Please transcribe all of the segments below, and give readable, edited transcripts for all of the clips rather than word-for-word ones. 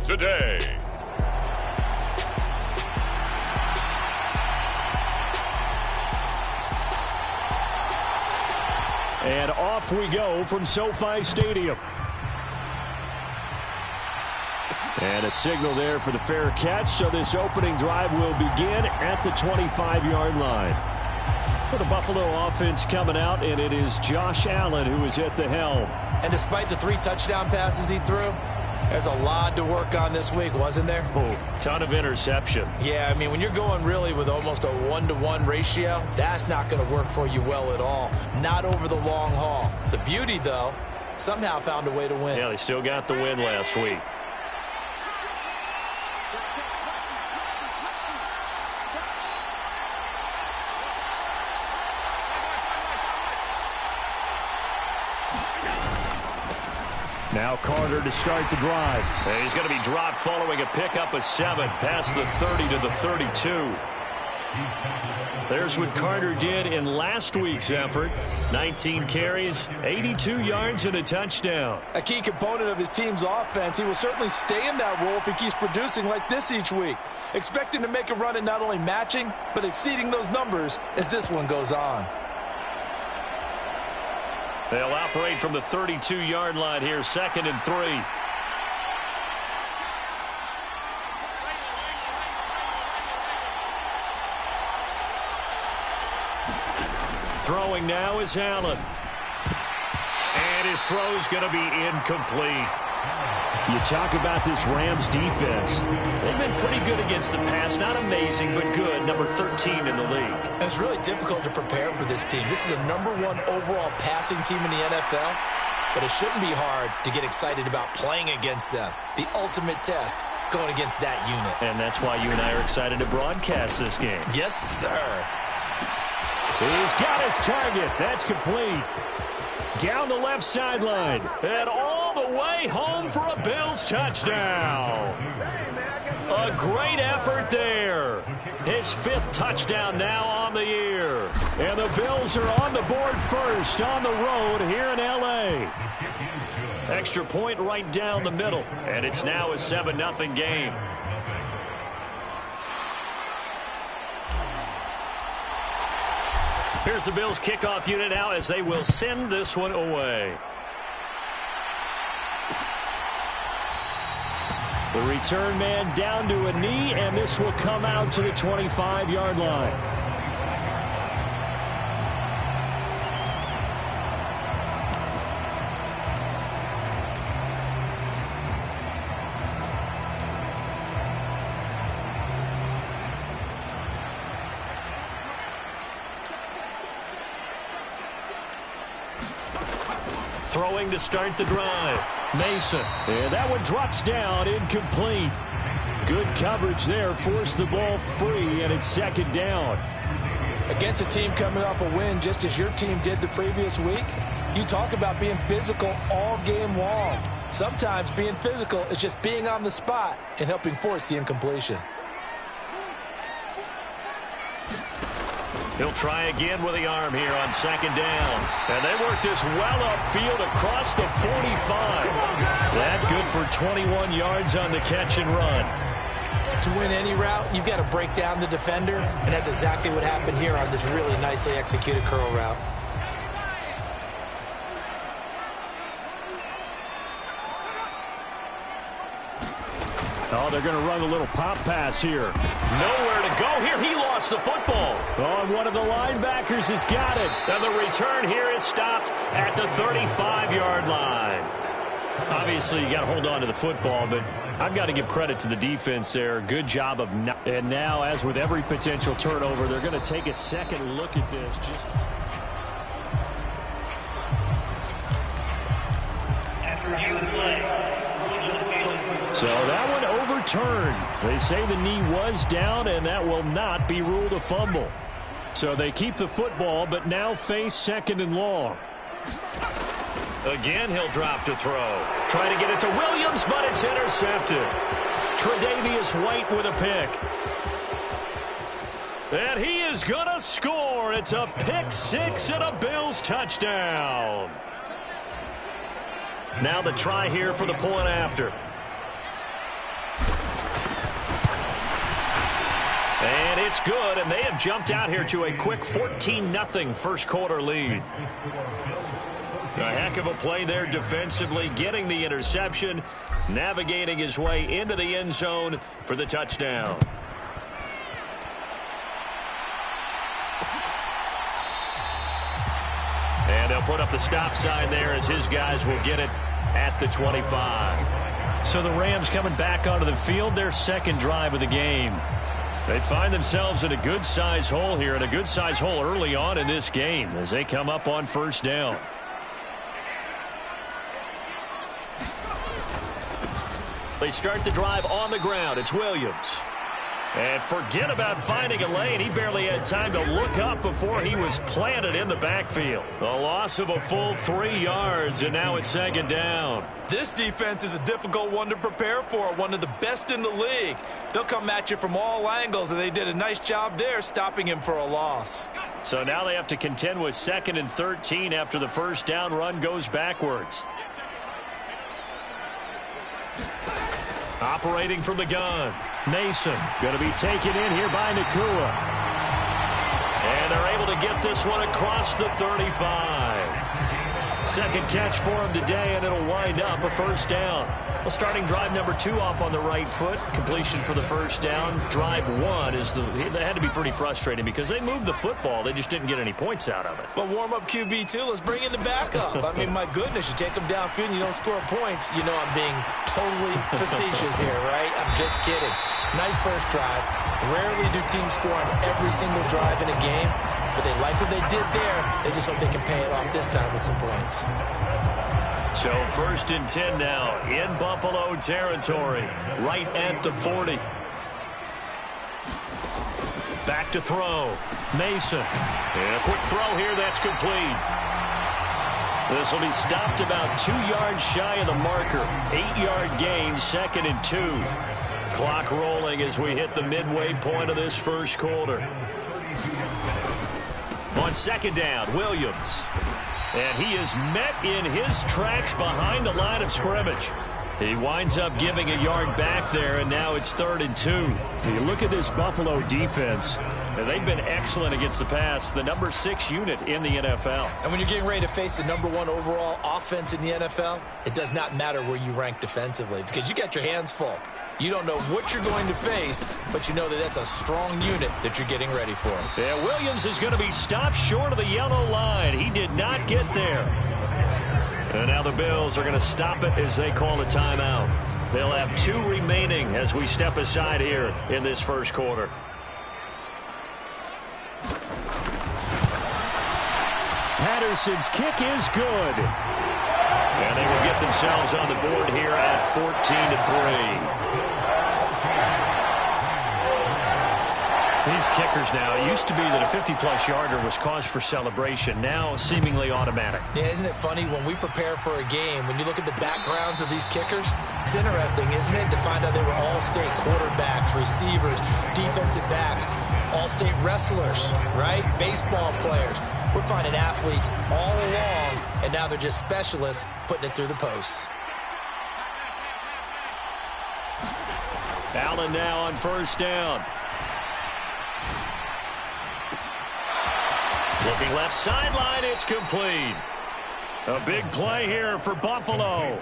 today. And off we go from SoFi Stadium. And a signal there for the fair catch, so this opening drive will begin at the 25-yard line. For the Buffalo offense coming out, and it is Josh Allen who is at the helm. And despite the 3 touchdown passes he threw, there's a lot to work on this week, wasn't there? Oh, ton of interception. Yeah, I mean, when you're going really with almost a 1-to-1 ratio, that's not going to work for you well at all. Not over the long haul. The beauty, though, somehow found a way to win. Yeah, they still got the win last week. Now Carter to start the drive. And he's going to be dropped following a pickup of 7 past the 30 to the 32. There's what Carter did in last week's effort. 19 carries, 82 yards, and a touchdown. A key component of his team's offense. He will certainly stay in that role if he keeps producing like this each week. Expect him to make a run at not only matching, but exceeding those numbers as this one goes on. They'll operate from the 32-yard line here, 2nd and 3. Throwing now is Allen. And his throw's going to be incomplete. You talk about this Rams defense. They've been pretty good against the pass. Not amazing, but good. Number 13 in the league. And it's really difficult to prepare for this team. This is the #1 overall passing team in the NFL. But it shouldn't be hard to get excited about playing against them. The ultimate test going against that unit. And that's why you and I are excited to broadcast this game. Yes, sir. He's got his target. That's complete. Down the left sideline. And all the way home for a Bills touchdown. A great effort there. His 5th touchdown now on the year. And the Bills are on the board first on the road here in L.A. Extra point right down the middle. And it's now a 7-0 game. Here's the Bills kickoff unit now as they will send this one away. The return man down to a knee, and this will come out to the 25-yard line. Throwing to start the drive. Mason. And that one drops down, incomplete. Good coverage there. Forced the ball free, and it's 2nd down. Against a team coming off a win just as your team did the previous week, you talk about being physical all game long. Sometimes being physical is just being on the spot and helping force the incompletion. He'll try again with the arm here on 2nd down. And they work this well upfield across the 45. That good for 21 yards on the catch and run. To win any route, you've got to break down the defender, and that's exactly what happened here on this really nicely executed curl route. Oh, they're going to run a little pop pass here. Nowhere to go here. He lost the football. Oh, and one of the linebackers has got it. And the return here is stopped at the 35-yard line. Obviously, you got to hold on to the football, but I've got to give credit to the defense there. Good job of not. And now, as with every potential turnover, they're going to take a second look at this. So that one overturned. They say the knee was down, and that will not be ruled a fumble. So they keep the football, but now face 2nd and long. Again, he'll drop to throw. Trying to get it to Williams, but it's intercepted. Tre'Davious White with a pick. And he is going to score. It's a pick 6 and a Bills touchdown. Now the try here for the point after. And it's good, and they have jumped out here to a quick 14-0 first quarter lead. A heck of a play there defensively, getting the interception, navigating his way into the end zone for the touchdown. And they'll put up the stop sign there as his guys will get it at the 25. So the Rams coming back onto the field, their second drive of the game. They find themselves in a good-size hole here, and a good-size hole early on in this game as they come up on first down. They start the drive on the ground. It's Williams. And forget about finding a lane. He barely had time to look up before he was planted in the backfield. A loss of a full 3 yards, and now it's second down. This defense is a difficult one to prepare for, one of the best in the league. They'll come at you from all angles, and they did a nice job there stopping him for a loss. So now they have to contend with 2nd and 13 after the first down run goes backwards. Operating from the gun. Mason going to be taken in here by Nakua. And they're able to get this one across the 35. Second catch for him today, and it'll wind up a first down. Well, starting drive number 2 off on the right foot. Completion for the first down. Drive 1 is they had to be pretty frustrating because they moved the football. They just didn't get any points out of it. But warm-up QB2, let's bring in the backup. I mean, my goodness, you take them downfield and you don't score points. You know I'm being totally facetious here, right? I'm just kidding. Nice first drive. Rarely do teams score on every single drive in a game, but they like what they did there. They just hope they can pay it off this time with some points. So 1st and 10 now in Buffalo territory, right at the 40. Back to throw. Mason. And a quick throw here that's complete. This will be stopped about 2 yards shy of the marker. 8-yard gain, 2nd and 2. Clock rolling as we hit the midway point of this first quarter. On second down, Williams. And he is met in his tracks behind the line of scrimmage. He winds up giving a yard back there, and now it's 3rd and 2. You look at this Buffalo defense, and they've been excellent against the pass, the number 6 unit in the NFL. And when you're getting ready to face the number 1 overall offense in the NFL, it does not matter where you rank defensively because you got your hands full. You don't know what you're going to face, but you know that that's a strong unit that you're getting ready for. Yeah, Williams is going to be stopped short of the yellow line. He did not get there. And now the Bills are going to stop it as they call a timeout. They'll have 2 remaining as we step aside here in this first quarter. Patterson's kick is good. And they will get themselves on the board here at 14-3. These kickers now, it used to be that a 50-plus yarder was cause for celebration. Now seemingly automatic. Yeah, isn't it funny when we prepare for a game, when you look at the backgrounds of these kickers, it's interesting, isn't it, to find out they were all-state quarterbacks, receivers, defensive backs, all-state wrestlers, right? Baseball players. We're finding athletes all along, and now they're just specialists putting it through the posts. Allen now on first down. Looking left sideline, it's complete. A big play here for Buffalo.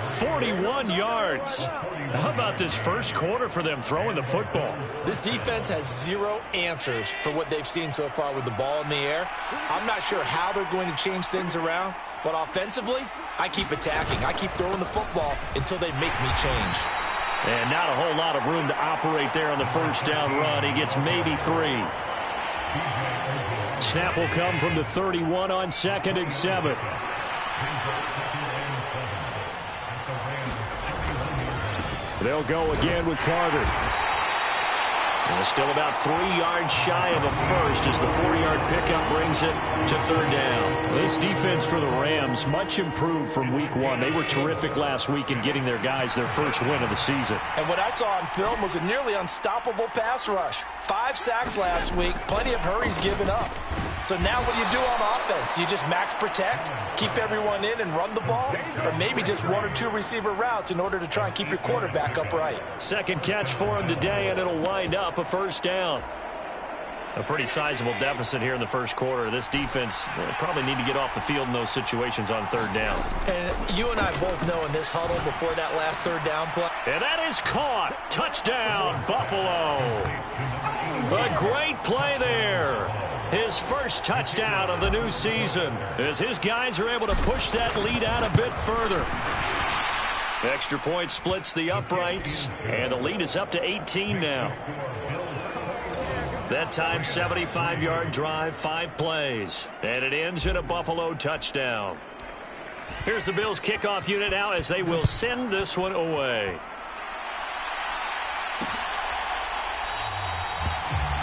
41 yards. How about this first quarter for them throwing the football? This defense has 0 answers for what they've seen so far with the ball in the air. I'm not sure how they're going to change things around, but offensively, I keep attacking. I keep throwing the football until they make me change. And not a whole lot of room to operate there on the first down run. He gets maybe 3. Snap will come from the 31 on 2nd and 7. They'll go again with Carter. And still about 3 yards shy of a first as the 4-yard pickup brings it to 3rd down. This defense for the Rams, much improved from week 1. They were terrific last week in getting their guys their first win of the season. And what I saw on film was a nearly unstoppable pass rush. 5 sacks last week, plenty of hurries given up. So now what do you do on offense? balance? You just max protect, keep everyone in and run the ball, or maybe just 1 or 2 receiver routes in order to try and keep your quarterback upright? Second catch for him today, and it'll wind up a first down. A pretty sizable deficit here in the first quarter. This defense probably need to get off the field in those situations on third down. And you and I both know in this huddle before that last third down play. And that is caught. Touchdown, Buffalo. A great play there. His first touchdown of the new season as his guys are able to push that lead out a bit further. Extra point splits the uprights, and the lead is up to 18 now. That time, 75-yard drive, 5 plays. And it ends in a Buffalo touchdown. Here's the Bills kickoff unit now as they will send this one away.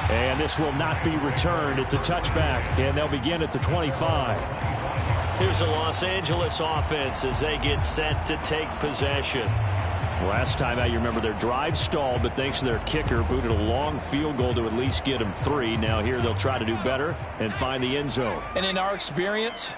And this will not be returned. It's a touchback, and they'll begin at the 25. Here's the Los Angeles offense as they get set to take possession. Last time out, you remember their drive stalled, but thanks to their kicker, booted a long field goal to at least get them 3. Now here they'll try to do better and find the end zone. And in our experience,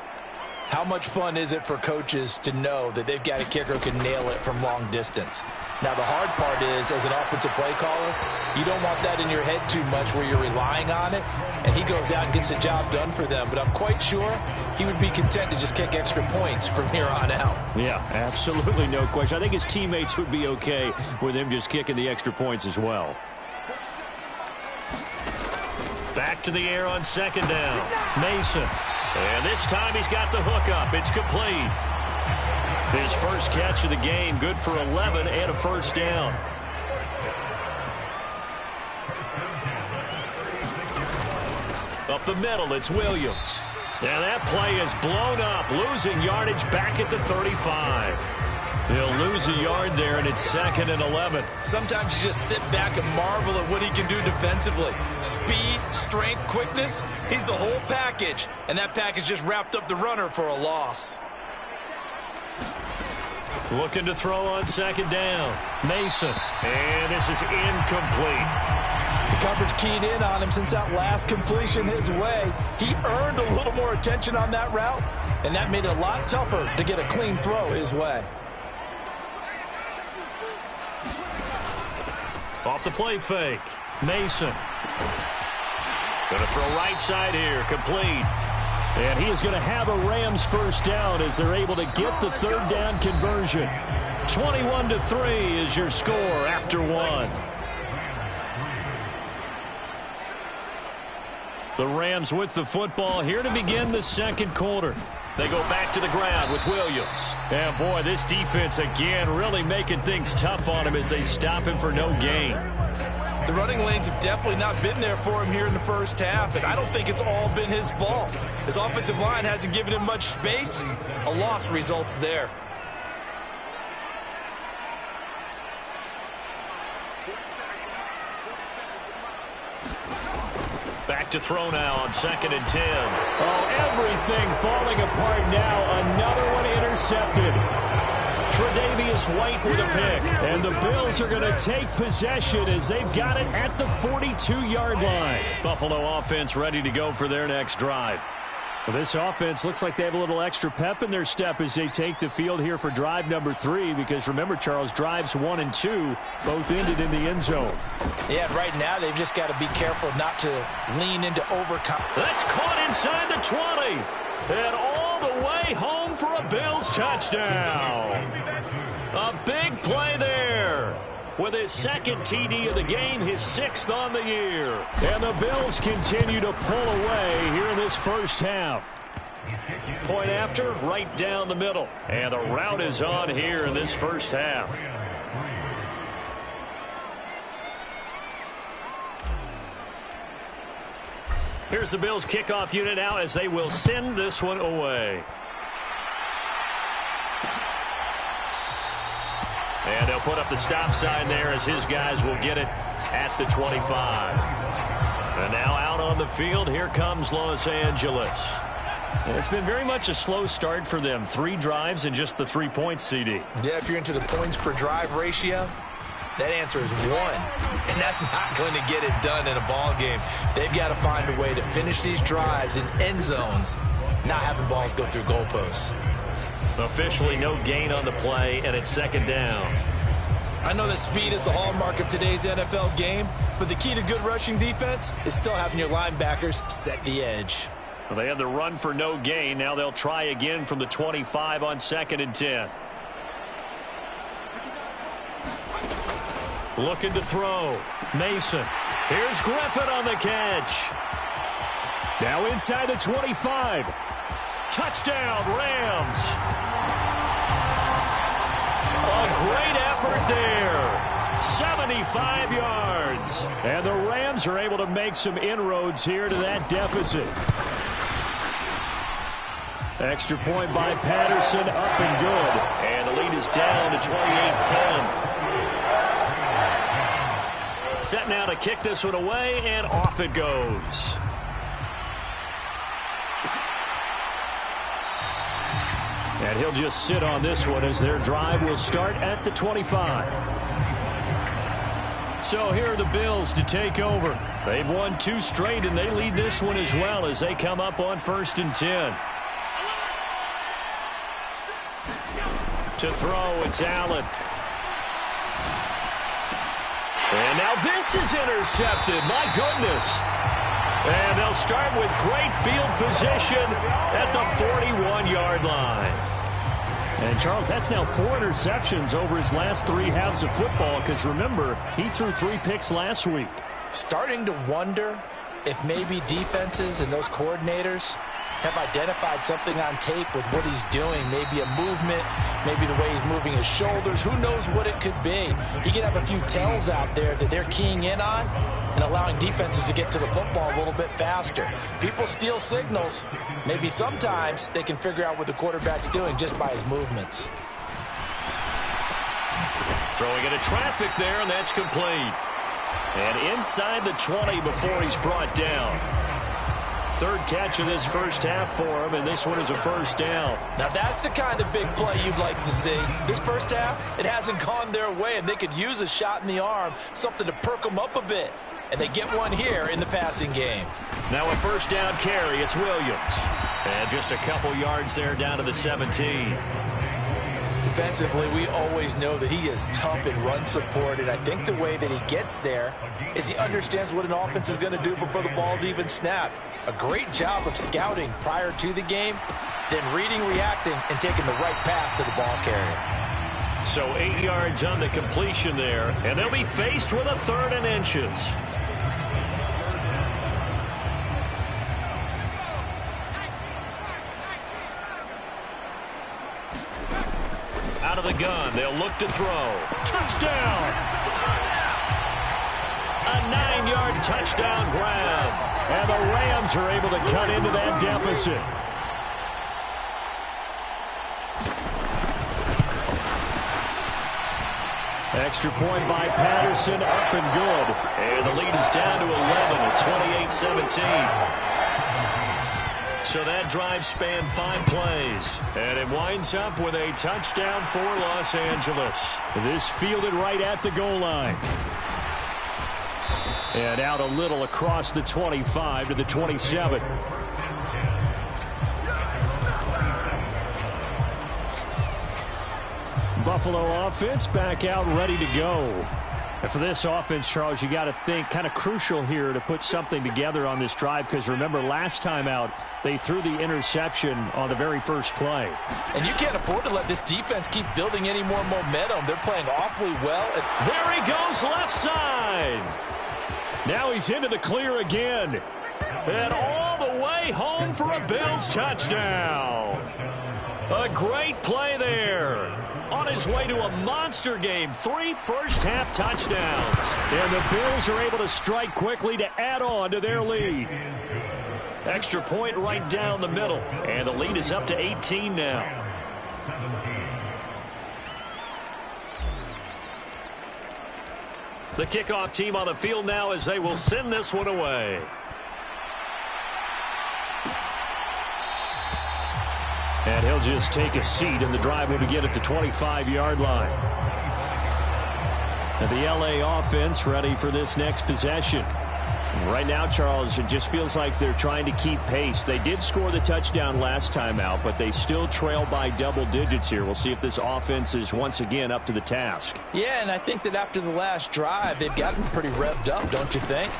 how much fun is it for coaches to know that they've got a kicker who can nail it from long distance? Now, the hard part is, as an offensive play caller, you don't want that in your head too much where you're relying on it, and he goes out and gets the job done for them. But I'm quite sure he would be content to just kick extra points from here on out. Yeah, absolutely no question. I think his teammates would be okay with him just kicking the extra points as well. Back to the air on second down. Mason. And this time he's got the hook up. It's complete. His first catch of the game, good for 11 and a first down. Up the middle, it's Williams. And that play is blown up, losing yardage back at the 35. He'll lose a yard there, and it's 2nd and 11. Sometimes you just sit back and marvel at what he can do defensively. Speed, strength, quickness, he's the whole package. And that package just wrapped up the runner for a loss. Looking to throw on second down. Mason. And this is incomplete. The coverage keyed in on him since that last completion his way. He earned a little more attention on that route, and that made it a lot tougher to get a clean throw his way. Off the play fake. Mason. Going to throw right side here. Complete. And he is going to have a Rams first down as they're able to get the third down conversion. 21-3 is your score after 1. The Rams with the football here to begin the second quarter. They go back to the ground with Williams. And boy, this defense again really making things tough on him as they stop him for no gain. The running lanes have definitely not been there for him here in the first half, and I don't think it's all been his fault. His offensive line hasn't given him much space. A loss results there. Back to throw now on 2nd and 10. Oh, everything falling apart now. Another one intercepted. Tre'Davious White with a pick. And the Bills are going to take possession as they've got it at the 42-yard line. Buffalo offense ready to go for their next drive. Well, this offense looks like they have a little extra pep in their step as they take the field here for drive number 3. Because remember, Charles, drives 1 and 2 both ended in the end zone. Yeah, right now they've just got to be careful not to lean into overcome. That's caught inside the 20. And all the way home for a Bills touchdown. A big play there. With his second TD of the game, his 6th on the year. And the Bills continue to pull away here in this first half. Point after, right down the middle. And the route is on here in this first half. Here's the Bills kickoff unit now as they will send this one away. And they'll put up the stop sign there as his guys will get it at the 25. And now out on the field, here comes Los Angeles. And it's been very much a slow start for them. 3 drives and just the 3 points, CD. Yeah, if you're into the points per drive ratio, that answer is 1. And that's not going to get it done in a ball game. They've got to find a way to finish these drives in end zones not having balls go through goalposts. Officially no gain on the play, and it's second down. I know that speed is the hallmark of today's NFL game, but the key to good rushing defense is still having your linebackers set the edge. Well, they had the run for no gain. Now they'll try again from the 25 on 2nd and 10. Looking to throw. Mason. Here's Griffin on the catch. Now inside the 25. Touchdown, Rams. A great effort there. 75 yards. And the Rams are able to make some inroads here to that deficit. Extra point by Patterson, up and good. And the lead is down to 28-10. Set now to kick this one away, and off it goes. And he'll just sit on this one as their drive will start at the 25. So here are the Bills to take over. They've won 2 straight, and they lead this one as well as they come up on 1st and 10. To throw, it's Allen. And now this is intercepted. My goodness. And they'll start with great field position at the 41-yard line. And, Charles, that's now 4 interceptions over his last 3 halves of football because, remember, he threw 3 picks last week. Starting to wonder if maybe defenses and those coordinators have identified something on tape with what he's doing. Maybe a movement, maybe the way he's moving his shoulders. Who knows what it could be? He could have a few tells out there that they're keying in on and allowing defenses to get to the football a little bit faster. People steal signals. Maybe sometimes they can figure out what the quarterback's doing just by his movements. Throwing into traffic there, and that's complete. And inside the 20 before he's brought down. 3rd catch of this first half for him, and this one is a first down. Now that's the kind of big play you'd like to see. This first half, it hasn't gone their way, and they could use a shot in the arm, something to perk them up a bit. And they get one here in the passing game. Now a first down carry, it's Williams. And just a couple yards there down to the 17. Defensively, we always know that he is tough in run support, and I think the way that he gets there is he understands what an offense is going to do before the ball's even snapped. A great job of scouting prior to the game, then reading, reacting, and taking the right path to the ball carrier. So 8 yards on the completion there, and they'll be faced with a 3rd and inches. Out of the gun, they'll look to throw. Touchdown! A 9-yard touchdown grab. And the Rams are able to cut into that deficit. Extra point by Patterson, up and good. And the lead is down to 11 at 28-17. So that drive spanned 5 plays. And it winds up with a touchdown for Los Angeles. This fielded right at the goal line. And out a little across the 25 to the 27. Buffalo offense back out ready to go. And for this offense, Charles, you got to think kind of crucial here to put something together on this drive because remember last time out they threw the interception on the very first play. And you can't afford to let this defense keep building any more momentum. They're playing awfully well. There he goes left side. Now he's into the clear again. And all the way home for a Bills touchdown. A great play there. On his way to a monster game. 3 first-half touchdowns. And the Bills are able to strike quickly to add on to their lead. Extra point right down the middle. And the lead is up to 18 now. The kickoff team on the field now as they will send this one away. And he'll just take a seat, and the drive will begin at the 25-yard line. And the LA offense ready for this next possession. Right now, Charles, it just feels like they're trying to keep pace. They did score the touchdown last time out, but they still trail by double digits here. We'll see if this offense is once again up to the task. Yeah, and I think that after the last drive, they've gotten pretty revved up, don't you think?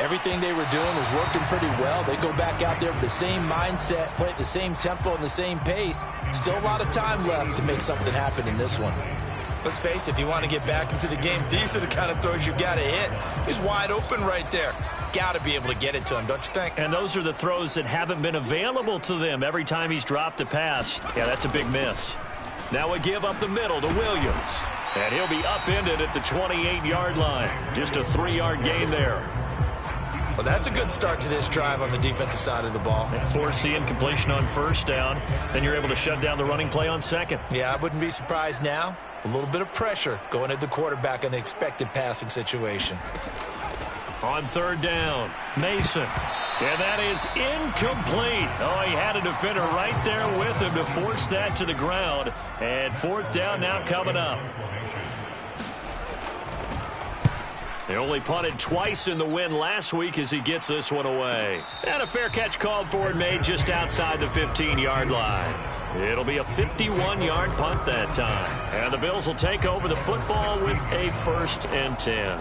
Everything they were doing was working pretty well. They go back out there with the same mindset, play at the same tempo and the same pace. Still a lot of time left to make something happen in this one. Let's face it, if you want to get back into the game, these are the kind of throws you got to hit. He's wide open right there. Got to be able to get it to him, don't you think? And those are the throws that haven't been available to them every time he's dropped a pass. Yeah, that's a big miss. Now we give up the middle to Williams. And he'll be upended at the 28-yard line. Just a 3-yard gain there. Well, that's a good start to this drive on the defensive side of the ball. Force the incompletion on first down. Then you're able to shut down the running play on second. Yeah, I wouldn't be surprised now. A little bit of pressure going at the quarterback in an expected passing situation. On third down, Mason. And that is incomplete. Oh, he had a defender right there with him to force that to the ground. And fourth down now coming up. They only punted twice in the win last week as he gets this one away. And a fair catch called for and made just outside the 15-yard line. It'll be a 51-yard punt that time. And the Bills will take over the football with a 1st and 10.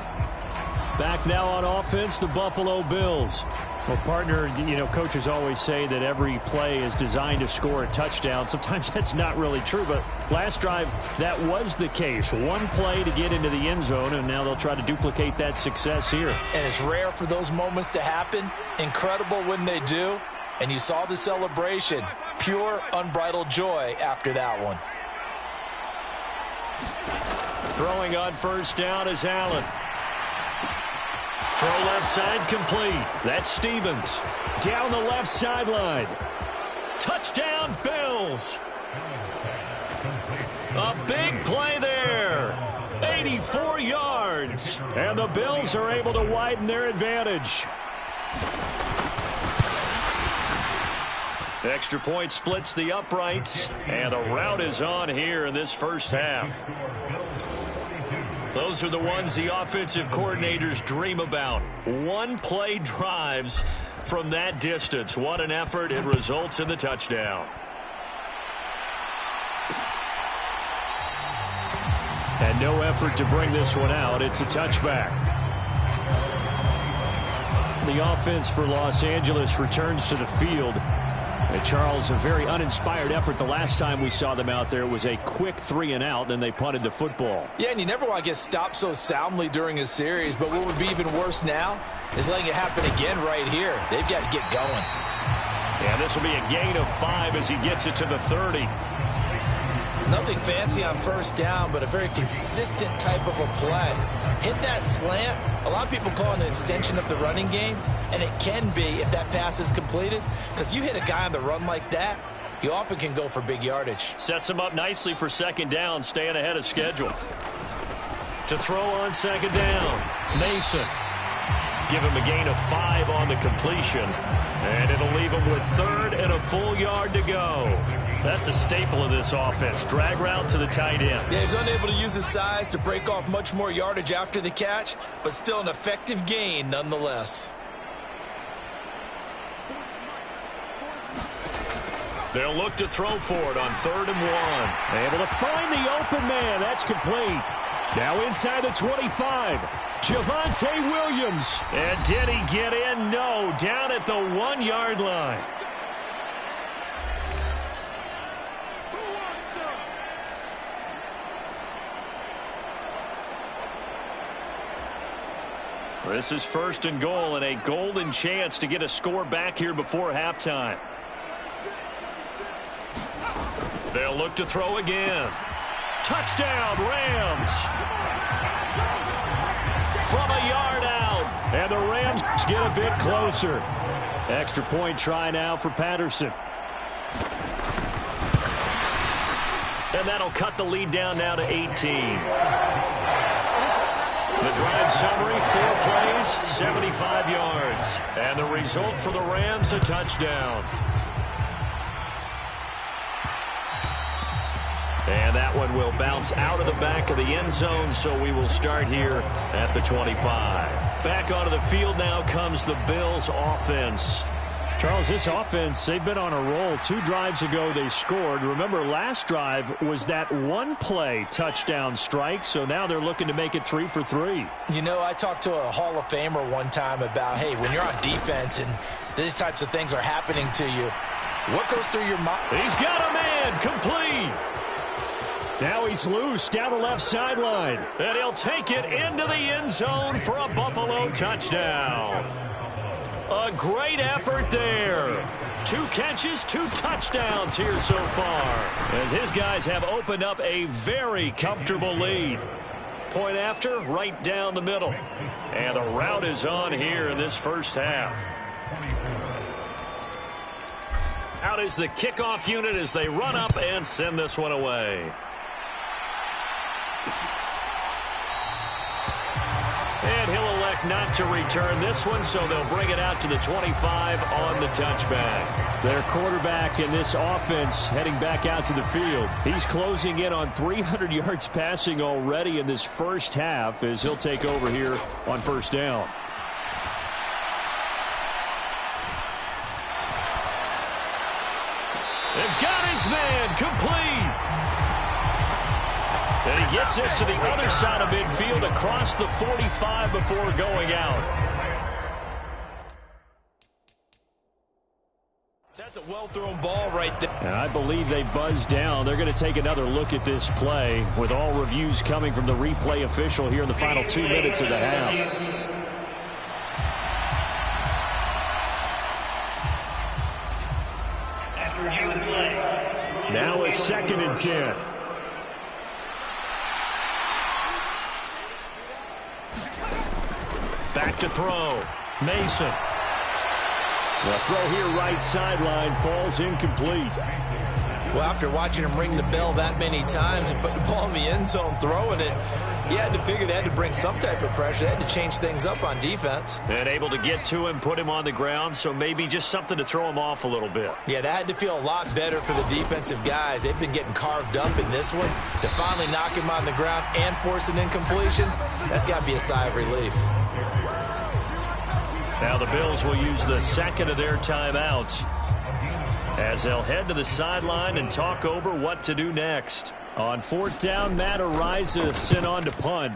Back now on offense, the Buffalo Bills. Well, partner, you know, coaches always say that every play is designed to score a touchdown. Sometimes that's not really true, but last drive, that was the case. One play to get into the end zone, and now they'll try to duplicate that success here. And it's rare for those moments to happen. Incredible when they do. And you saw the celebration. Pure, unbridled joy after that one. Throwing on first down is Allen. Throw left side complete. That's Stevens. Down the left sideline. Touchdown, Bills. A big play there. 84 yards. And the Bills are able to widen their advantage. Extra point splits the uprights. And the route is on here in this first half. Those are the ones the offensive coordinators dream about. One-play drives from that distance. What an effort. It results in the touchdown. And no effort to bring this one out. It's a touchback. The offense for Los Angeles returns to the field. And Charles, a very uninspired effort. The last time we saw them out there was a quick 3-and-out, then they punted the football. Yeah, and you never want to get stopped so soundly during a series, but what would be even worse now is letting it happen again right here. They've got to get going. Yeah, this will be a gain of 5 as he gets it to the 30. Nothing fancy on first down, but a very consistent type of a play. Hit that slant. A lot of people call it an extension of the running game, and it can be if that pass is completed, because you hit a guy on the run like that, he often can go for big yardage. Sets him up nicely for second down, staying ahead of schedule. To throw on second down, Mason. Give him a gain of 5 on the completion, and it'll leave him with third and a full yard to go. That's a staple of this offense. Drag route to the tight end. Yeah, he's unable to use his size to break off much more yardage after the catch, but still an effective gain nonetheless. They'll look to throw for it on 3rd and 1. Able to find the open man. That's complete. Now inside the 25. Javonte Williams. And did he get in? No. Down at the 1-yard line. This is 1st and goal and a golden chance to get a score back here before halftime. They'll look to throw again. Touchdown, Rams. From a yard out. And the Rams get a bit closer. Extra point try now for Patterson. And that'll cut the lead down now to 18. The drive summary, 4 plays, 75 yards. And the result for the Rams, a touchdown. And And that one will bounce out of the back of the end zone, so we will start here at the 25. Back onto the field now comes the Bills offense. Charles, this offense, they've been on a roll. 2 drives ago they scored. Remember, last drive was that one-play touchdown strike, so now they're looking to make it 3 for 3. You know, I talked to a Hall of Famer one time about, hey, when you're on defense and these types of things are happening to you, what goes through your mind? He's got a man, complete. Now he's loose down the left sideline. And he'll take it into the end zone for a Buffalo touchdown. A great effort there. 2 catches, 2 touchdowns here so far, as his guys have opened up a very comfortable lead. Point after, right down the middle. And the route is on here in this first half. Out is the kickoff unit as they run up and send this one away. And he'll elect not to return this one, so they'll bring it out to the 25 on the touchback. Their quarterback in this offense heading back out to the field. He's closing in on 300 yards passing already in this first half as he'll take over here on first down. They've got his man, complete. And he gets this to the other side of midfield across the 45 before going out. That's a well-thrown ball right there. And I believe they buzzed down. They're going to take another look at this play with all reviews coming from the replay official here in the final 2 minutes of the half. Now a 2nd and 10. Back to throw. Mason. The throw here right sideline falls incomplete. Well, after watching him ring the bell that many times and put the ball in the end zone throwing it, you had to figure they had to bring some type of pressure. They had to change things up on defense. And able to get to him, put him on the ground, so maybe just something to throw him off a little bit. Yeah, that had to feel a lot better for the defensive guys. They've been getting carved up in this one. To finally knock him on the ground and force an incompletion, that's got to be a sigh of relief. Now the Bills will use the 2nd of their timeouts as they'll head to the sideline and talk over what to do next. On 4th down, Matt Ariza sent on to punt.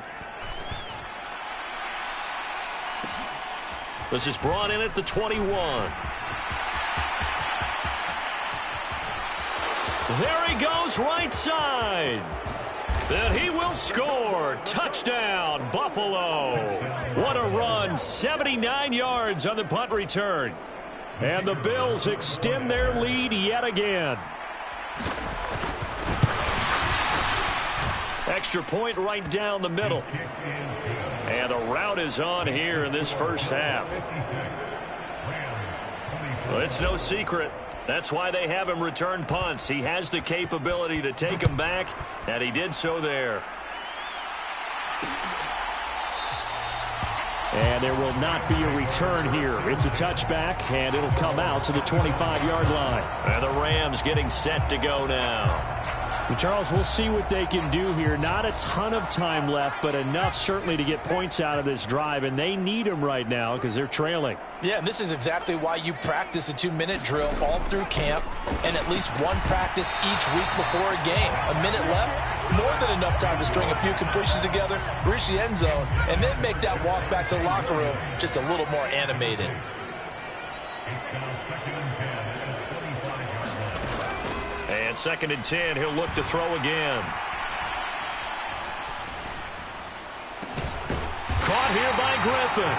This is brought in at the 21. There he goes, right side. Then he will score. Touchdown, Buffalo. What a run. 79 yards on the punt return. And the Bills extend their lead yet again. Extra point right down the middle. And the route is on here in this first half. Well, it's no secret. That's why they have him return punts. He has the capability to take them back, and he did so there. And there will not be a return here. It's a touchback, and it'll come out to the 25-yard line. And the Rams getting set to go now. Well, Charles, we'll see what they can do here. Not a ton of time left, but enough certainly to get points out of this drive, and they need them right now because they're trailing. Yeah, and this is exactly why you practice a 2-minute drill all through camp and at least one practice each week before a game. A minute left, more than enough time to string a few completions together, reach the end zone, and then make that walk back to the locker room just a little more animated. And 2nd and 10, he'll look to throw again. Caught here by Griffin.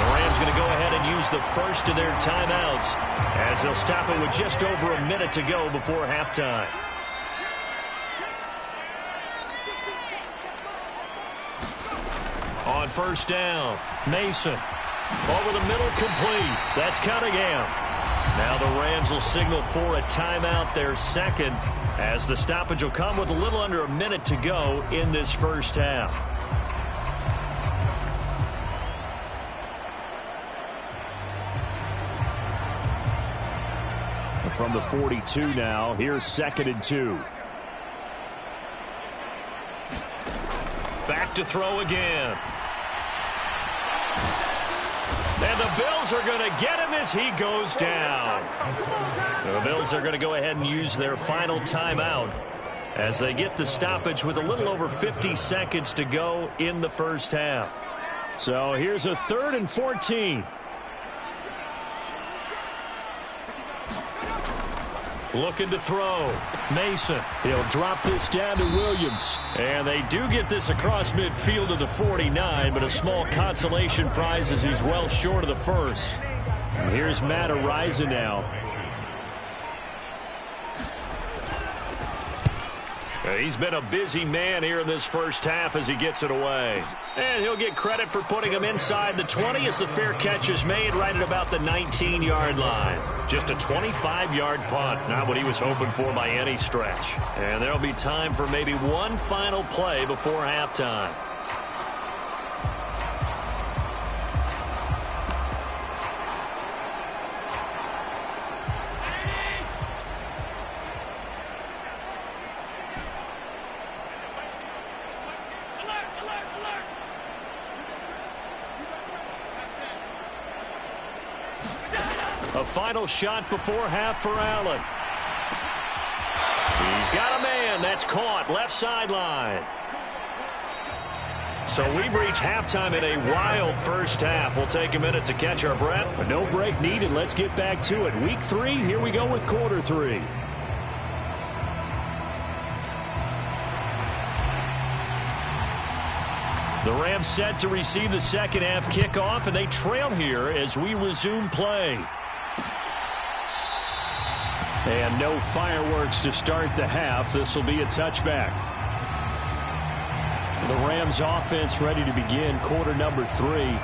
The Rams going to go ahead and use the first of their timeouts as they'll stop it with just over a minute to go before halftime. On first down, Mason. Over the middle, complete. That's Cunningham. Now the Rams will signal for a timeout, their 2nd, as the stoppage will come with a little under a minute to go in this first half. From the 42 now, here's 2nd and 2. Back to throw again. And the Bills are going to get him as he goes down. The Bills are going to go ahead and use their final timeout as they get the stoppage with a little over 50 seconds to go in the first half. So here's a 3rd and 14. Looking to throw. Mason. He'll drop this down to Williams. And they do get this across midfield to the 49, but a small consolation prize as he's well short of the first. And here's Matt Ariza now. He's been a busy man here in this first half as he gets it away. And he'll get credit for putting him inside the 20 as the fair catch is made right at about the 19-yard line. Just a 25-yard punt, not what he was hoping for by any stretch. And there'll be time for maybe one final play before halftime. A final shot before half for Allen. He's got a man. That's caught. Left sideline. So we've reached halftime in a wild first half. We'll take a minute to catch our breath. But no break needed. Let's get back to it. Week 3, here we go with quarter 3. The Rams set to receive the second half kickoff, and they trail here as we resume play. And no fireworks to start the half. This will be a touchback. The Rams offense ready to begin quarter number 3.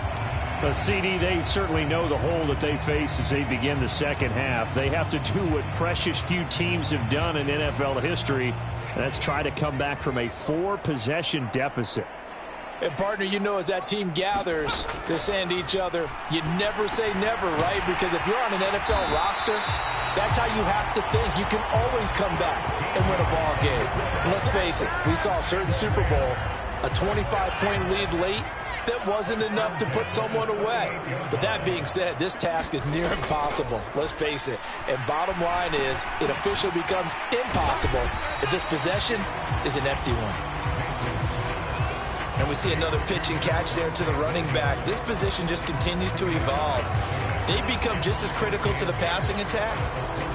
But CD, they certainly know the hole that they face as they begin the second half. They have to do what precious few teams have done in NFL history. That's try to come back from a 4-possession deficit. And, partner, you know, as that team gathers, they're saying to each other, you never say never, right? Because if you're on an NFL roster, that's how you have to think. You can always come back and win a ball game. And let's face it, we saw a certain Super Bowl, a 25-point lead late that wasn't enough to put someone away. But that being said, this task is near impossible. Let's face it. And bottom line is, it officially becomes impossible if this possession is an empty one. And we see another pitch and catch there to the running back. This position just continues to evolve. They become just as critical to the passing attack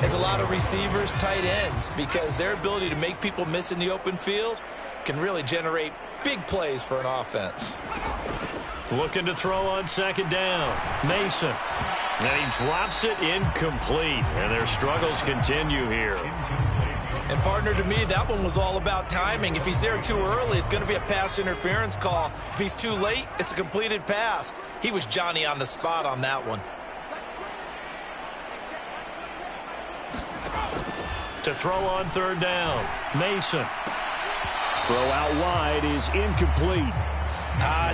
as a lot of receivers, tight ends, because their ability to make people miss in the open field can really generate big plays for an offense. Looking to throw on second down. Mason. And he drops it incomplete. And their struggles continue here. And, partner, to me, that one was all about timing. If he's there too early, it's going to be a pass interference call. If he's too late, it's a completed pass. He was Johnny on the spot on that one. To throw on third down. Mason. Throw out wide is incomplete.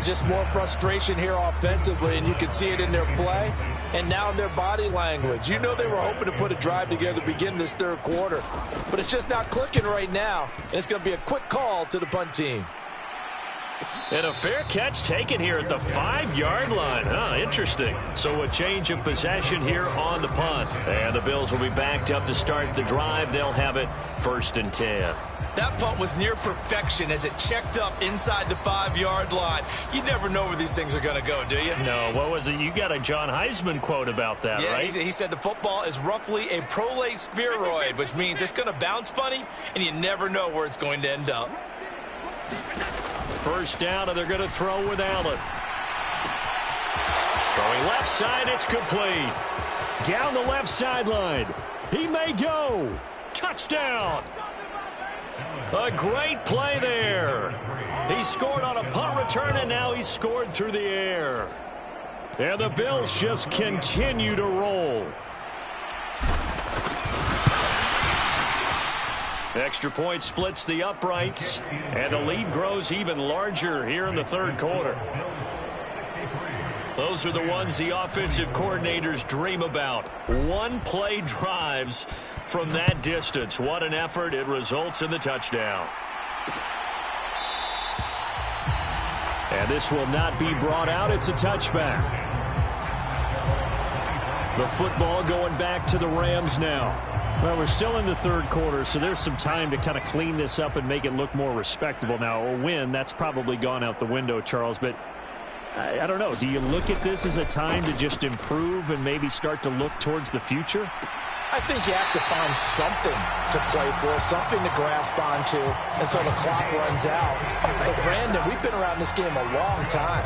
Just more frustration here offensively, and you can see it in their play and now in their body language. You know they were hoping to put a drive together to begin this third quarter, but it's just not clicking right now, and it's going to be a quick call to the punt team. And a fair catch taken here at the 5-yard line. Interesting. So a change of possession here on the punt. And the Bills will be backed up to start the drive. They'll have it 1st and 10. That punt was near perfection as it checked up inside the 5-yard line. You never know where these things are going to go, do you? No, what was it? You got a John Heisman quote about that, right? Yeah, he said the football is roughly a prolate spheroid, which means it's going to bounce funny, and you never know where it's going to end up. First down, and they're going to throw with Allen. Throwing left side, it's complete. Down the left sideline. He may go. Touchdown. A great play there. He scored on a punt return, and now he's scored through the air. And the Bills just continue to roll. Extra point splits the uprights, and the lead grows even larger here in the third quarter. Those are the ones the offensive coordinators dream about. One-play drives from that distance. What an effort. It results in the touchdown. And this will not be brought out. It's a touchback. The football going back to the Rams now. Well, we're still in the third quarter, so there's some time to kind of clean this up and make it look more respectable. Now, a win, that's probably gone out the window, Charles, but I don't know. Do you look at this as a time to just improve and maybe start to look towards the future? I think you have to find something to play for, something to grasp onto until the clock runs out. But, Brandon, we've been around this game a long time.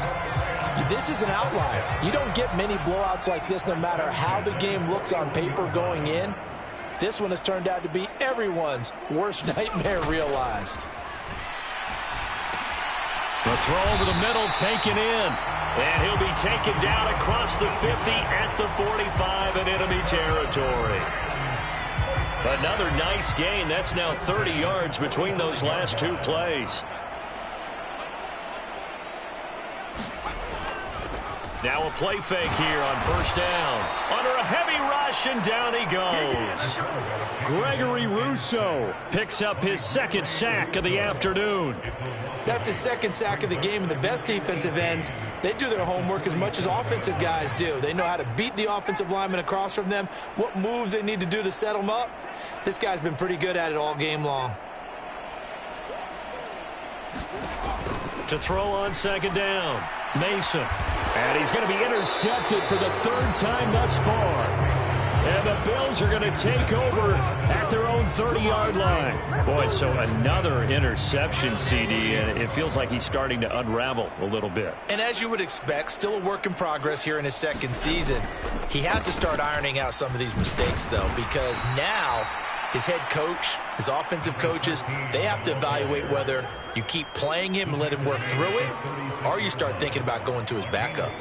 This is an outlier. You don't get many blowouts like this no matter how the game looks on paper going in. This one has turned out to be everyone's worst nightmare realized. The throw over the middle taken in. And he'll be taken down across the 50 at the 45 in enemy territory. Another nice gain. That's now 30 yards between those last two plays. Now a play fake here on first down. Under a heavy rush, and down he goes. Gregory Rousseau picks up his second sack of the afternoon. That's his second sack of the game, and the best defensive ends, they do their homework as much as offensive guys do. They know how to beat the offensive lineman across from them, what moves they need to do to set them up. This guy's been pretty good at it all game long. To throw on second down, Mason. And he's going to be intercepted for the third time thus far. And the Bills are going to take over at their own 30-yard line. Boy, so another interception, CD, and it feels like he's starting to unravel a little bit. And as you would expect, still a work in progress here in his second season. He has to start ironing out some of these mistakes, though, because now his head coach, his offensive coaches, they have to evaluate whether you keep playing him and let him work through it, or you start thinking about going to his backup.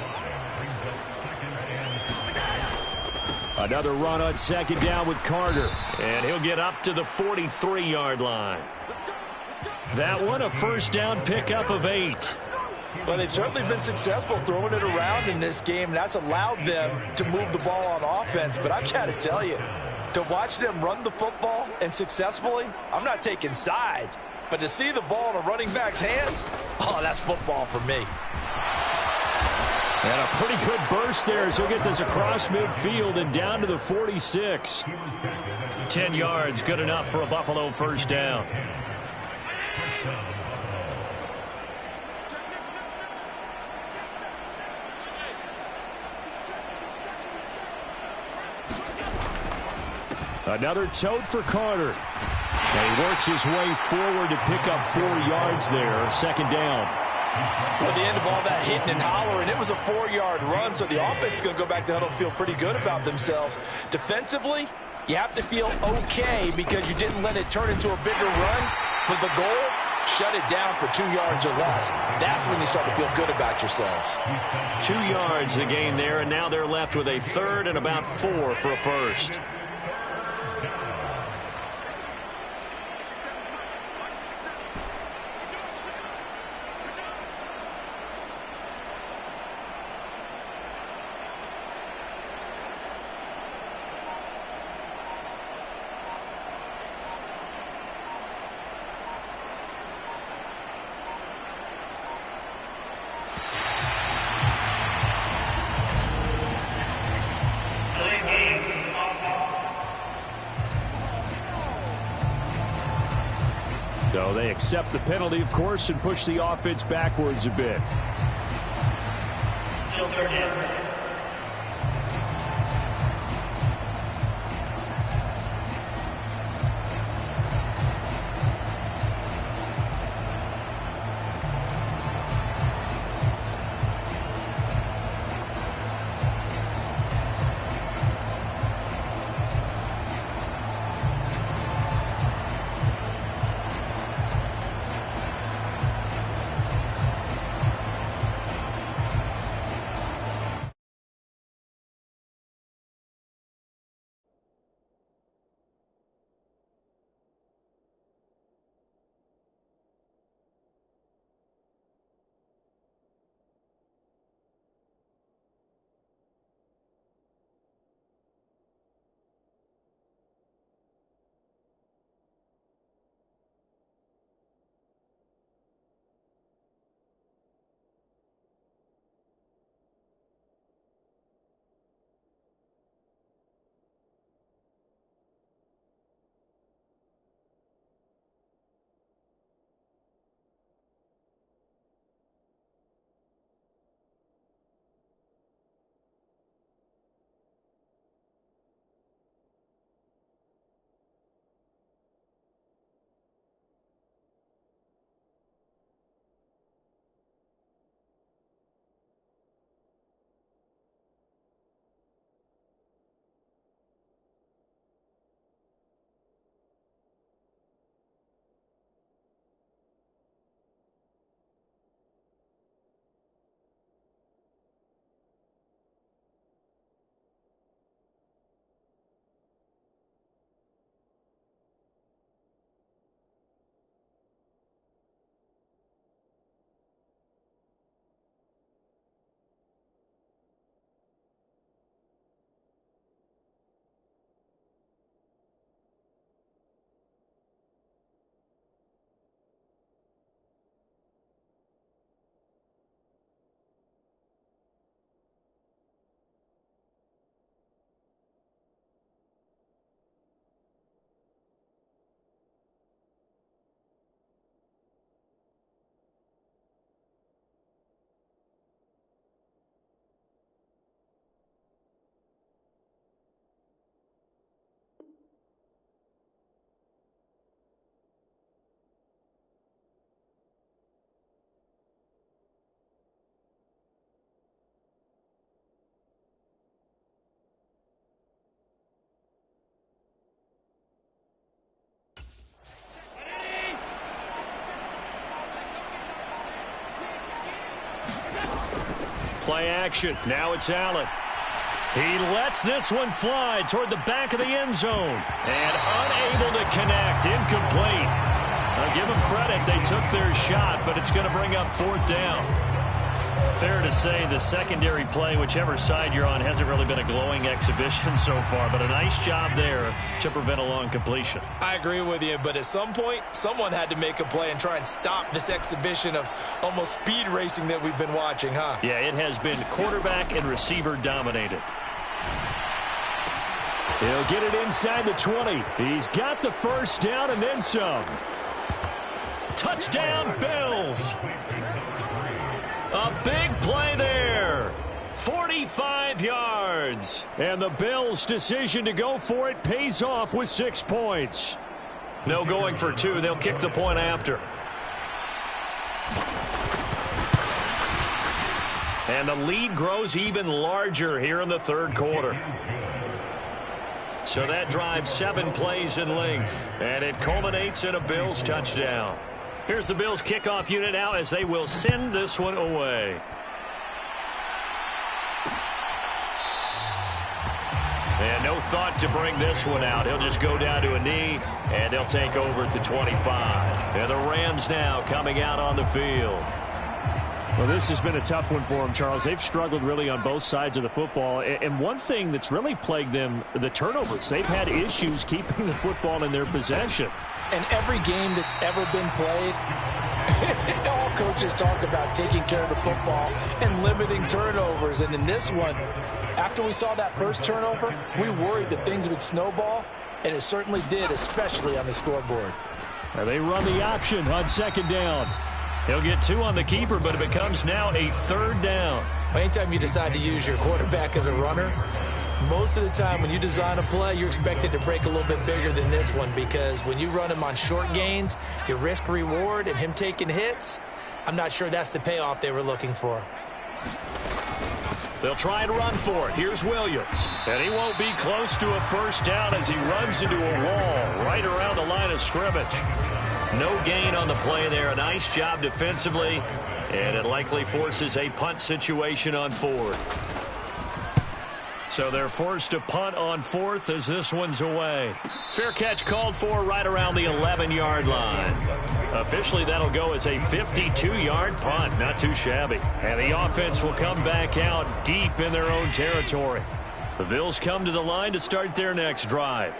Another run on second down with Carter. And he'll get up to the 43-yard line. That one, a first down pickup of 8. Well, they've certainly been successful throwing it around in this game, and that's allowed them to move the ball on offense. But I've got to tell you, to watch them run the football and successfully, I'm not taking sides, but to see the ball in a running back's hands, oh, that's football for me. And a pretty good burst there as he'll get this across midfield and down to the 46. 10 yards, good enough for a Buffalo first down. Another tote for Carter. And he works his way forward to pick up 4 yards there, second down. Well, the end of all that hitting and hollering, it was a 4-yard run, so the offense is going to go back to huddle and feel pretty good about themselves. Defensively, you have to feel okay because you didn't let it turn into a bigger run, but the goal, shut it down for 2 yards or less. That's when you start to feel good about yourselves. 2 yards the gain there, and now they're left with a third and about 4 for a first. So they accept the penalty, of course, and push the offense backwards a bit. Play action. Now it's Allen. He lets this one fly toward the back of the end zone. And unable to connect. Incomplete. I'll give them credit. They took their shot, but it's going to bring up 4th down. Fair to say the secondary play, whichever side you're on, hasn't really been a glowing exhibition so far, but a nice job there to prevent a long completion. I agree with you, but at some point, someone had to make a play and try and stop this exhibition of almost speed racing that we've been watching, huh? Yeah, it has been quarterback and receiver dominated. He'll get it inside the 20. He's got the first down and then some. Touchdown, Bills. A big play there. 45 yards. And the Bills' decision to go for it pays off with 6 points. No going for 2. They'll kick the point after. And the lead grows even larger here in the 3rd quarter. So that drives 7 plays in length. And it culminates in a Bills touchdown. Here's the Bills kickoff unit now as they will send this one away. And no thought to bring this one out. He'll just go down to a knee, and they'll take over at the 25. And the Rams now coming out on the field. Well, this has been a tough one for them, Charles. They've struggled really on both sides of the football. And one thing that's really plagued them, the turnovers. They've had issues keeping the football in their possession. And every game that's ever been played, all coaches talk about taking care of the football and limiting turnovers. And in this one, after we saw that first turnover, we worried that things would snowball, and it certainly did, especially on the scoreboard. Now they run the option on 2nd down. He'll get 2 on the keeper, but it becomes now a 3rd down. Anytime you decide to use your quarterback as a runner, most of the time when you design a play, you're expected to break a little bit bigger than this one, because when you run him on short gains, your risk-reward and him taking hits, I'm not sure that's the payoff they were looking for. They'll try and run for it. Here's Williams. And he won't be close to a 1st down as he runs into a wall right around the line of scrimmage. No gain on the play there. A nice job defensively, and it likely forces a punt situation on 4th. So they're forced to punt on 4th as this one's away. Fair catch called for right around the 11-yard line. Officially, that'll go as a 52-yard punt. Not too shabby. And the offense will come back out deep in their own territory. The Bills come to the line to start their next drive.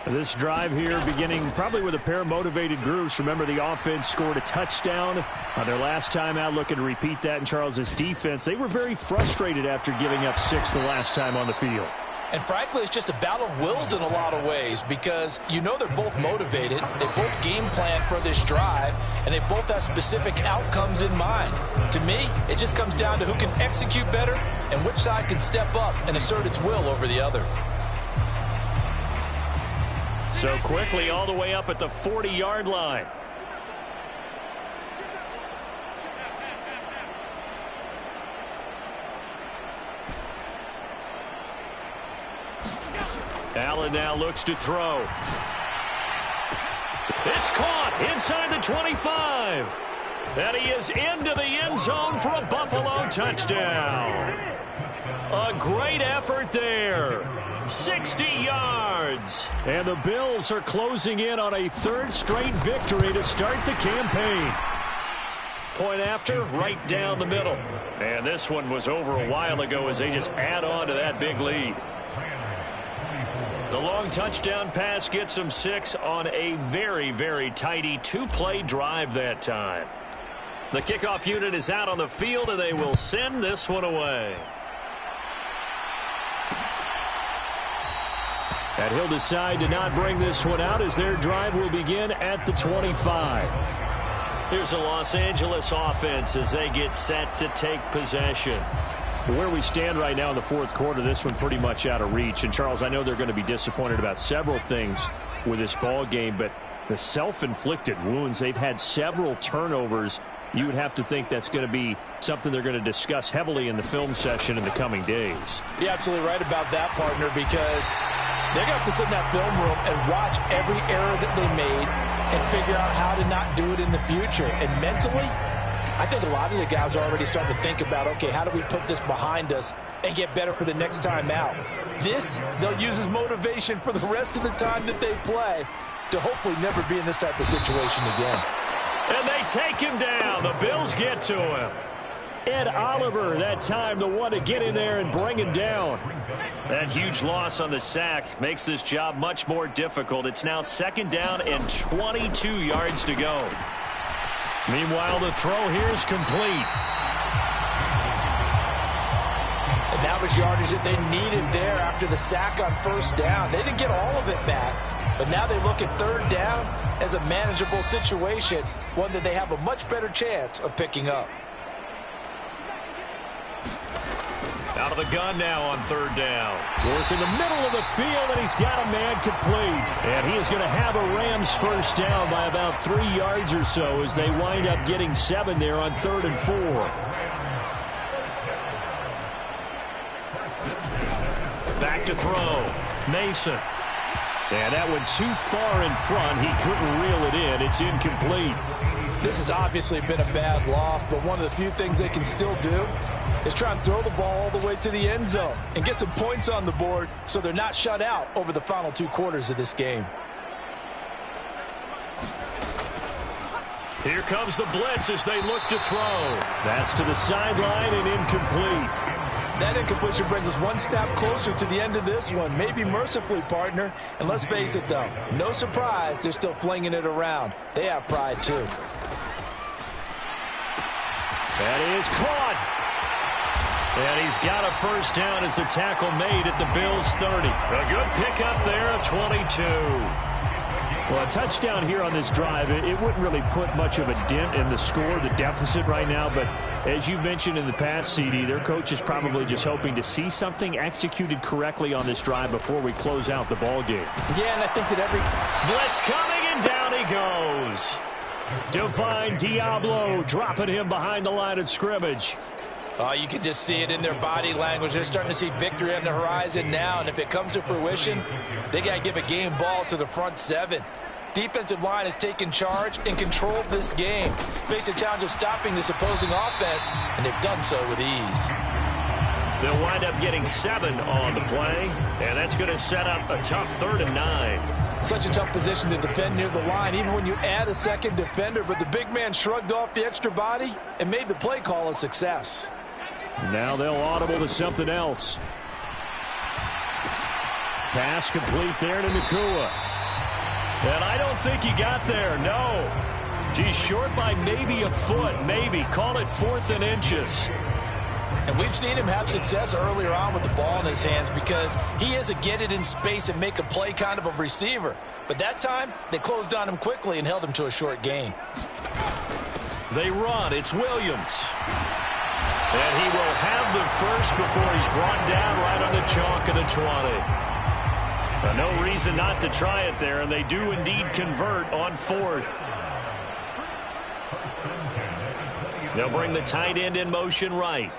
This drive here beginning probably with a pair of motivated groups. Remember, the offense scored a touchdown on their last time out, looking to repeat that in Charles's defense. They were very frustrated after giving up 6 the last time on the field. And frankly, it's just a battle of wills in a lot of ways, because you know they're both motivated. They both game plan for this drive, and they both have specific outcomes in mind. To me, it just comes down to who can execute better and which side can step up and assert its will over the other. So quickly all the way up at the 40-yard line. Allen now looks to throw. It's caught inside the 25. And he is into the end zone for a Buffalo touchdown. A great effort there. 60 yards. And the Bills are closing in on a 3rd straight victory to start the campaign. Point after, right down the middle. And this one was over a while ago as they just add on to that big lead. The long touchdown pass gets them 6 on a very, very tidy 2-play drive that time. The kickoff unit is out on the field, and they will send this one away. And he'll decide to not bring this one out as their drive will begin at the 25. Here's a Los Angeles offense as they get set to take possession. Where we stand right now in the 4th quarter, this one pretty much out of reach. And, Charles, I know they're going to be disappointed about several things with this ball game, but the self-inflicted wounds, they've had several turnovers. You would have to think that's going to be something they're going to discuss heavily in the film session in the coming days. You're absolutely right about that, partner, because they're going to have to sit in that film room and watch every error that they made and figure out how to not do it in the future. And mentally, I think a lot of the guys are already starting to think about, okay, how do we put this behind us and get better for the next time out? This, they'll use as motivation for the rest of the time that they play to hopefully never be in this type of situation again. And they take him down. The Bills get to him. Ed Oliver, that time, the one to get in there and bring him down. That huge loss on the sack makes this job much more difficult. It's now 2nd down and 22 yards to go. Meanwhile, the throw here is complete. And that was yardage that they needed there after the sack on 1st down. They didn't get all of it back, but now they look at 3rd down as a manageable situation, one that they have a much better chance of picking up. Out of the gun now on 3rd down. Work in the middle of the field, and he's got a man complete. And he is going to have a Rams 1st down by about 3 yards or so as they wind up getting 7 there on 3rd and 4. Back to throw. Mason. And that one too far in front. He couldn't reel it in. It's incomplete. This has obviously been a bad loss, but one of the few things they can still do is try and throw the ball all the way to the end zone and get some points on the board so they're not shut out over the final 2 quarters of this game. Here comes the blitz as they look to throw. That's to the sideline and incomplete. That incompletion brings us one step closer to the end of this one. Maybe mercifully, partner. And let's face it, though, no surprise they're still flinging it around. They have pride, too. That is caught. And he's got a 1st down as the tackle made at the Bills' 30. A good pickup there of 22. Well, a touchdown here on this drive, it wouldn't really put much of a dent in the score, the deficit right now. But as you mentioned in the past, CD, their coach is probably just hoping to see something executed correctly on this drive before we close out the ball game. Yeah, and I think that every blitz coming, and down he goes. Divine Diablo dropping him behind the line of scrimmage. Oh, you can just see it in their body language. They're starting to see victory on the horizon now, and if it comes to fruition, they got to give a game ball to the front 7. Defensive line has taken charge and controlled this game. Face a challenge of stopping this opposing offense, and they've done so with ease. They'll wind up getting 7 on the play, and that's going to set up a tough 3rd and 9. Such a tough position to defend near the line, even when you add a second defender, but the big man shrugged off the extra body and made the play call a success. Now they'll audible to something else. Pass complete there to Nakua. And I don't think he got there, no. He's short by maybe a foot, maybe. Call it 4th and inches. And we've seen him have success earlier on with the ball in his hands because he is a get it in space and make a play kind of a receiver. But that time, they closed on him quickly and held him to a short gain. They run. It's Williams. And he will have the first before he's brought down right on the chalk of the 20. No reason not to try it there, and they do indeed convert on 4th. They'll bring the tight end in motion right.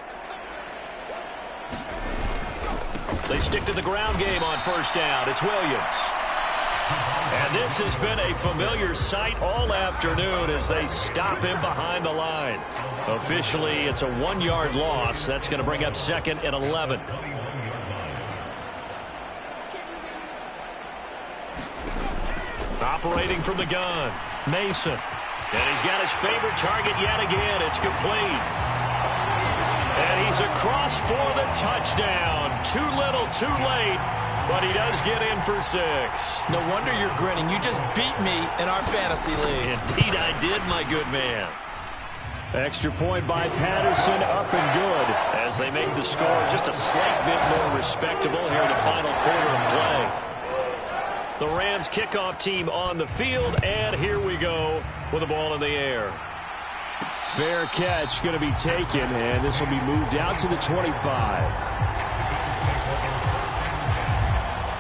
They stick to the ground game on 1st down. It's Williams. And this has been a familiar sight all afternoon as they stop him behind the line. Officially, it's a 1-yard loss. That's going to bring up 2nd and 11. Operating from the gun, Mason. And he's got his favorite target yet again. It's complete. And he's across for the touchdown. Too little, too late. But he does get in for 6. No wonder you're grinning. You just beat me in our fantasy league. Indeed I did, my good man. Extra point by Patterson, up and good. As they make the score just a slight bit more respectable here in the final quarter of play. The Rams kickoff team on the field, and here we go with the ball in the air. Fair catch going to be taken, and this will be moved out to the 25.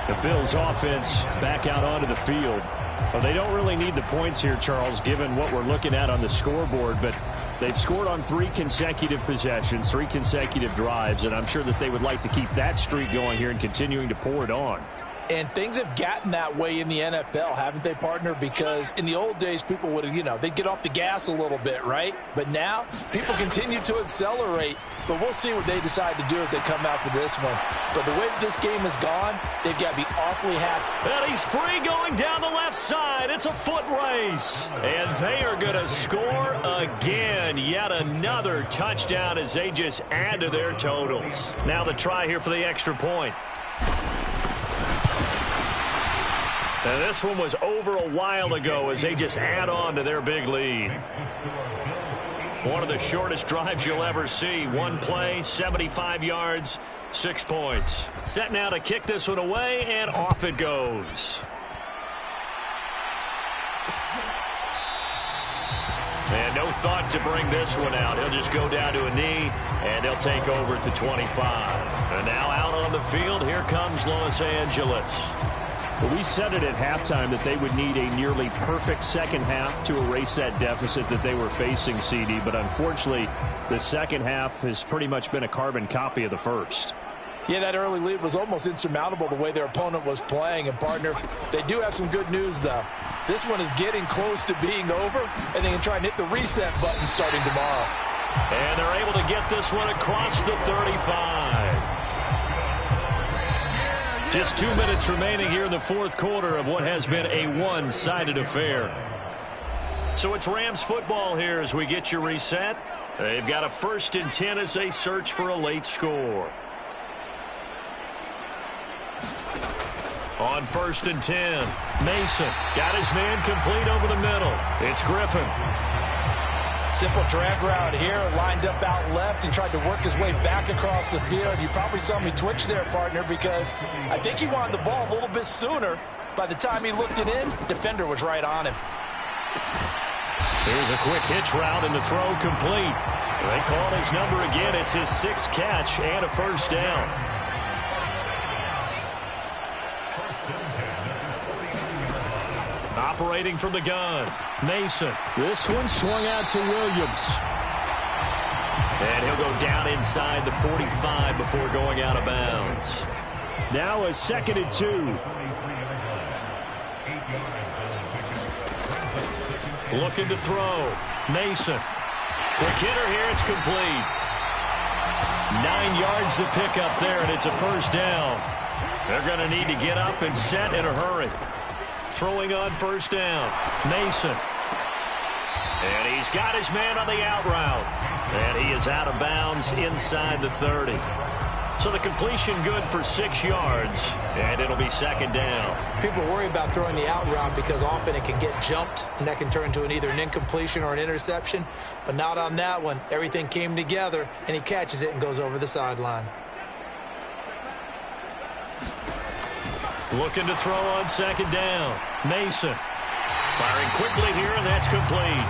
The Bills offense back out onto the field. Well, they don't really need the points here, Charles, given what we're looking at on the scoreboard, but they've scored on 3 consecutive possessions, 3 consecutive drives, and I'm sure that they would like to keep that streak going here and continuing to pour it on. And things have gotten that way in the NFL, haven't they, partner? Because in the old days, people would have, they'd get off the gas a little bit, right? But now, people continue to accelerate. But we'll see what they decide to do as they come out for this one. But the way that this game has gone, they've got to be awfully happy. And he's free going down the left side. It's a foot race. And they are going to score again. Yet another touchdown as they just add to their totals. Now the try here for the extra point. And this one was over a while ago as they just add on to their big lead. One of the shortest drives you'll ever see. One play, 75 yards, 6 points. Set now to kick this one away, and off it goes. And no thought to bring this one out. He'll just go down to a knee, and they'll take over at the 25. And now out on the field, here comes Los Angeles. Well, we said it at halftime that they would need a nearly perfect second half to erase that deficit that they were facing, CD. But unfortunately, the second half has pretty much been a carbon copy of the first. Yeah, that early lead was almost insurmountable the way their opponent was playing. And, partner, they do have some good news, though. This one is getting close to being over, and they can try and hit the reset button starting tomorrow. And they're able to get this one across the 35. Just 2 minutes remaining here in the fourth quarter of what has been a one-sided affair. So it's Rams football here as we get your reset. They've got a 1st and 10 as they search for a late score. On 1st and 10, Mason got his man complete over the middle. It's Griffin. Simple drag route here, lined up out left and tried to work his way back across the field. You probably saw me twitch there, partner, because I think he wanted the ball a little bit sooner. By the time he looked it in, defender was right on him. Here's a quick hitch route and the throw complete. They call his number again. It's his 6th catch and a 1st down. Operating from the gun, Mason. This one swung out to Williams. And he'll go down inside the 45 before going out of bounds. Now a 2nd and 2. Looking to throw. Mason. Quick hitter here. It's complete. 9 yards to pick up there, and it's a 1st down. They're going to need to get up and set in a hurry. Throwing on 1st down. Mason. And he's got his man on the out route. And he is out of bounds inside the 30. So the completion good for 6 yards. And it'll be 2nd down. People worry about throwing the out route because often it can get jumped, and that can turn into either an incompletion or an interception. But not on that one. Everything came together, and he catches it and goes over the sideline. Looking to throw on 2nd down. Mason. Firing quickly here, and that's complete.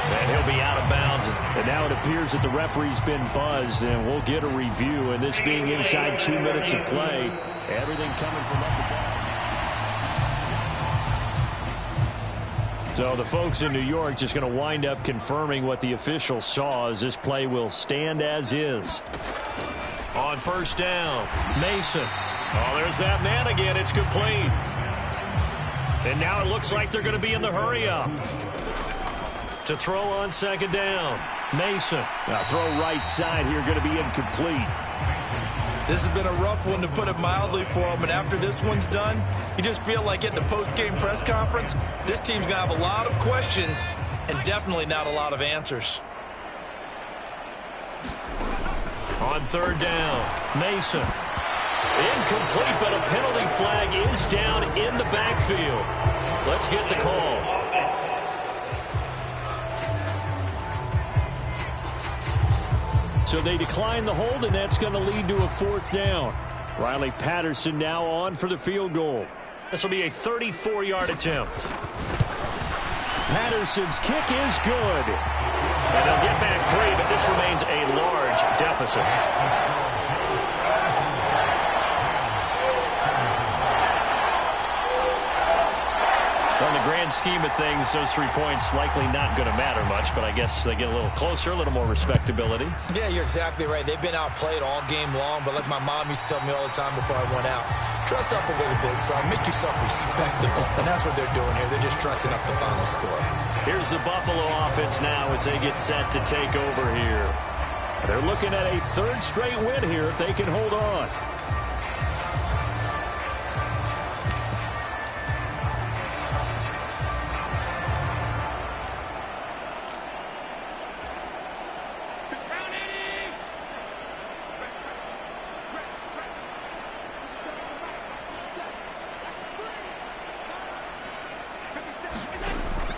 And he'll be out of bounds. And now it appears that the referee's been buzzed, and we'll get a review. And this being inside 2 minutes of play, everything coming from up above. So the folks in New York just going to wind up confirming what the official saw as this play will stand as is. On 1st down, Mason. Oh, there's that man again. It's complete. And now it looks like they're going to be in the hurry-up. To throw on 2nd down, Mason. Now throw right side here, going to be incomplete. This has been a rough one, to put it mildly, for him. And after this one's done, you just feel like at the post-game press conference, this team's going to have a lot of questions and definitely not a lot of answers. On 3rd down, Mason. Incomplete, but a penalty flag is down in the backfield. Let's get the call. So they decline the hold, and that's going to lead to a 4th down. Riley Patterson now on for the field goal. This will be a 34-yard attempt. Patterson's kick is good. And they'll get back 3, but this remains a large deficit. Well, in the grand scheme of things, those 3 points likely not going to matter much, but I guess they get a little closer, a little more respectability. Yeah, you're exactly right. They've been outplayed all game long, but like my mom used to tell me all the time before I went out, dress up a little bit, son. Make yourself respectable. And that's what they're doing here. They're just dressing up the final score. Here's the Buffalo offense now as they get set to take over here. They're looking at a 3rd straight win here if they can hold on.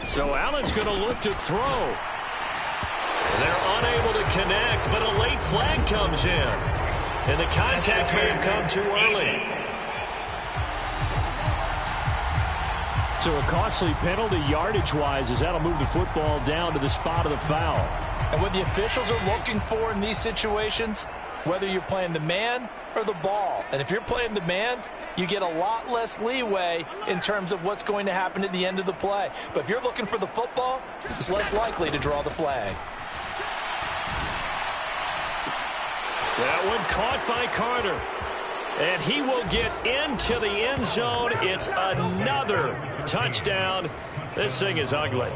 So Allen's going to look to throw. They're unable to connect, but a late flag comes in. And the contact may have come too early. So a costly penalty yardage-wise as that'll move the football down to the spot of the foul. And what the officials are looking for in these situations, whether you're playing the man or the ball. And if you're playing the man, you get a lot less leeway in terms of what's going to happen at the end of the play. But if you're looking for the football, it's less likely to draw the flag. That one caught by Carter. And he will get into the end zone. It's another touchdown. This thing is ugly.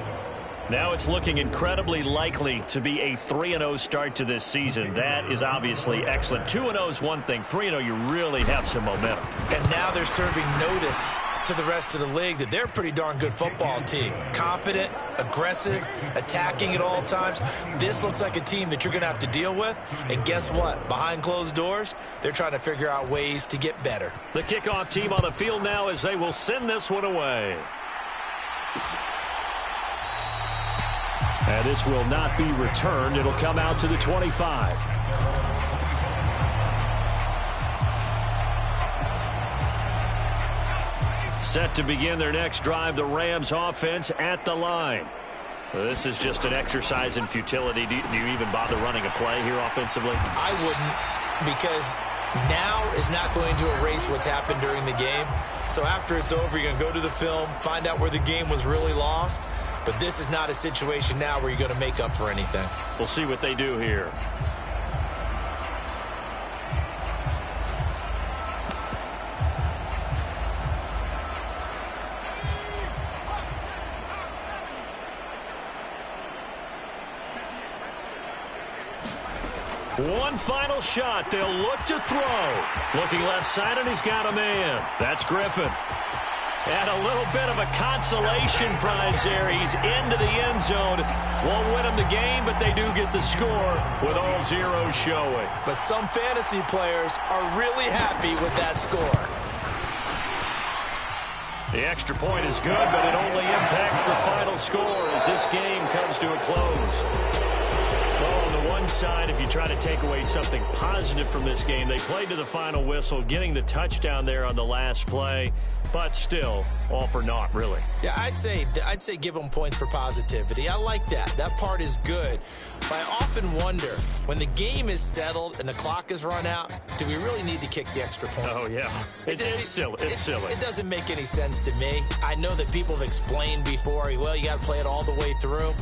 Now it's looking incredibly likely to be a 3-0 start to this season. That is obviously excellent. 2-0 is one thing. 3-0, you really have some momentum. And now they're serving notice to the rest of the league that they're a pretty darn good football team. Confident, aggressive, attacking at all times. This looks like a team that you're going to have to deal with. And guess what? Behind closed doors, they're trying to figure out ways to get better. The kickoff team on the field now as they will send this one away. And this will not be returned. It'll come out to the 25. Set to begin their next drive, the Rams offense at the line. This is just an exercise in futility. Do you even bother running a play here offensively? I wouldn't, because now is not going to erase what's happened during the game. So after it's over, you're going to go to the film, find out where the game was really lost. But this is not a situation now where you're going to make up for anything. We'll see what they do here. One final shot. They'll look to throw. Looking left side, and he's got a man. That's Griffin. And a little bit of a consolation prize there. He's into the end zone. Won't win him the game, but they do get the score with all zeros showing. But some fantasy players are really happy with that score. The extra point is good, but it only impacts the final score as this game comes to a close. Well, on the one side, if you try to take away something positive from this game, they played to the final whistle, getting the touchdown there on the last play. But still, all for naught, really. Yeah, I'd say give them points for positivity. I like that. That part is good. But I often wonder, when the game is settled and the clock is run out, do we really need to kick the extra point? Oh, yeah. It's silly. It's silly. It doesn't make any sense to me. I know that people have explained before, well, you got to play it all the way through.